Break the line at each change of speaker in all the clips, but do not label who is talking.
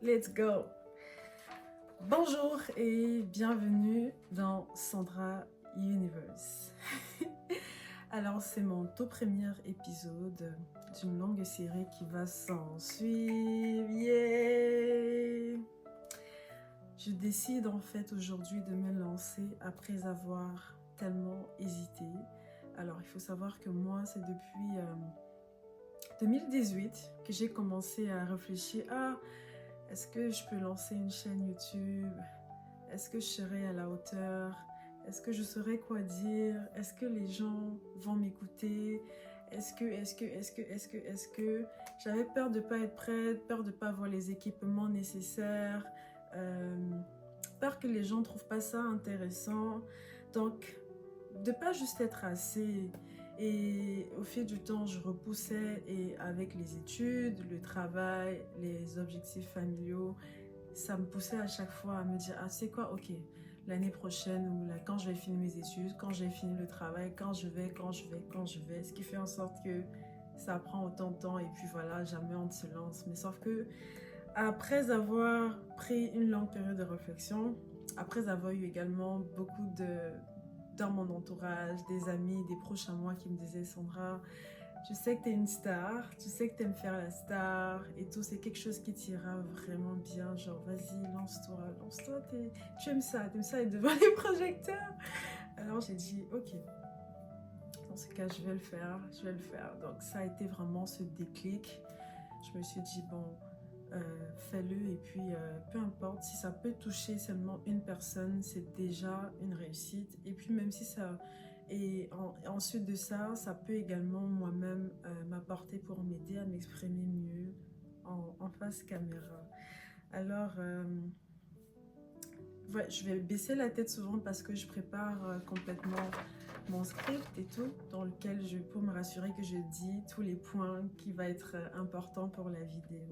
Let's go! Bonjour et bienvenue dans Sandra Universe. Alors, c'est mon tout premier épisode d'une longue série qui va s'en suivre. Yeah! Je décide en fait aujourd'hui de me lancer après avoir tellement hésité. Alors, il faut savoir que moi, c'est depuis 2018 que j'ai commencé à réfléchir à est-ce que je peux lancer une chaîne YouTube? Est-ce que je serai à la hauteur? Est-ce que je saurai quoi dire? Est-ce que les gens vont m'écouter? Est-ce que j'avais peur de ne pas être prête, peur de ne pas avoir les équipements nécessaires, peur que les gens ne trouvent pas ça intéressant. Donc, de ne pas juste être assez. Et au fil du temps, je repoussais et avec les études, le travail, les objectifs familiaux, ça me poussait à chaque fois à me dire, ah c'est quoi, ok, l'année prochaine ou là, quand je vais finir mes études, quand j'ai fini le travail, quand je vais, ce qui fait en sorte que ça prend autant de temps et puis voilà, jamais on se lance. Mais sauf que après avoir pris une longue période de réflexion, après avoir eu également beaucoup dans mon entourage, des amis, des proches à moi qui me disaient « Sandra, je sais que tu es une star, tu sais que tu aimes faire la star et tout, c'est quelque chose qui t'ira vraiment bien, genre vas-y, lance-toi, tu aimes ça être devant les projecteurs ». Alors j'ai dit « Ok, dans ce cas, je vais le faire. » Donc ça a été vraiment ce déclic. Je me suis dit « Bon, fais-le et puis peu importe si ça peut toucher seulement une personne, c'est déjà une réussite. Et puis même si ça ensuite de ça, ça peut également moi-même m'apporter pour m'aider à m'exprimer mieux en face caméra. Alors ouais, je vais baisser la tête souvent parce que je prépare complètement mon script et tout, dans lequel pour me rassurer que je dis tous les points qui vont être importants pour la vidéo.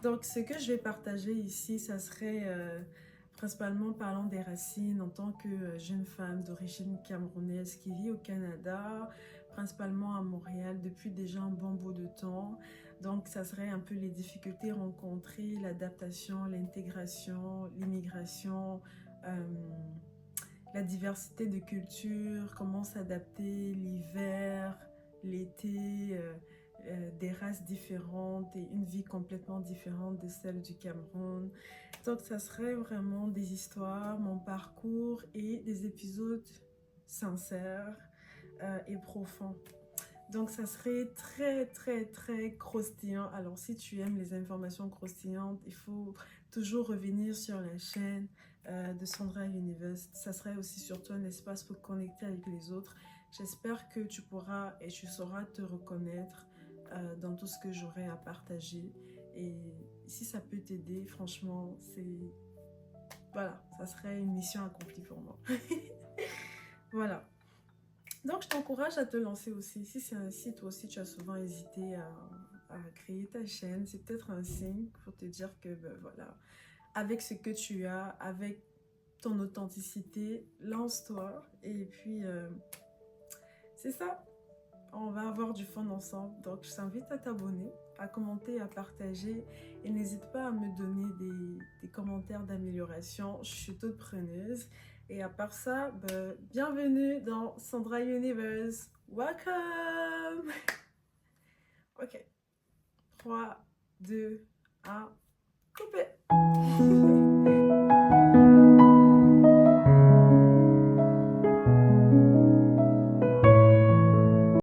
Donc, ce que je vais partager ici, ça serait principalement parlant des racines en tant que jeune femme d'origine camerounaise qui vit au Canada, principalement à Montréal depuis déjà un bon bout de temps. Donc, ça serait un peu les difficultés rencontrées, l'adaptation, l'intégration, l'immigration, la diversité de cultures, comment s'adapter l'hiver, l'été, des races différentes et une vie complètement différente de celle du Cameroun. Donc ça serait vraiment des histoires, mon parcours et des épisodes sincères et profonds. Donc ça serait très croustillant. Alors si tu aimes les informations croustillantes, il faut toujours revenir sur la chaîne de Sandra Universe. Ça serait aussi surtout un espace pour connecter avec les autres. J'espère que tu pourras et tu sauras te reconnaître dans tout ce que j'aurai à partager. Et si ça peut t'aider, franchement, voilà, ça serait une mission accomplie pour moi. Voilà. Donc, je t'encourage à te lancer aussi. Si toi aussi tu as souvent hésité à créer ta chaîne, c'est peut-être un signe pour te dire que, ben voilà, avec ce que tu as, avec ton authenticité, lance-toi. Et puis, c'est ça. On va avoir du fun ensemble. Donc, je t'invite à t'abonner, à commenter, à partager. Et n'hésite pas à me donner des commentaires d'amélioration. Je suis toute preneuse. Et à part ça, bienvenue dans Sandra Universe. Welcome! Ok. 3, 2, 1, coupé!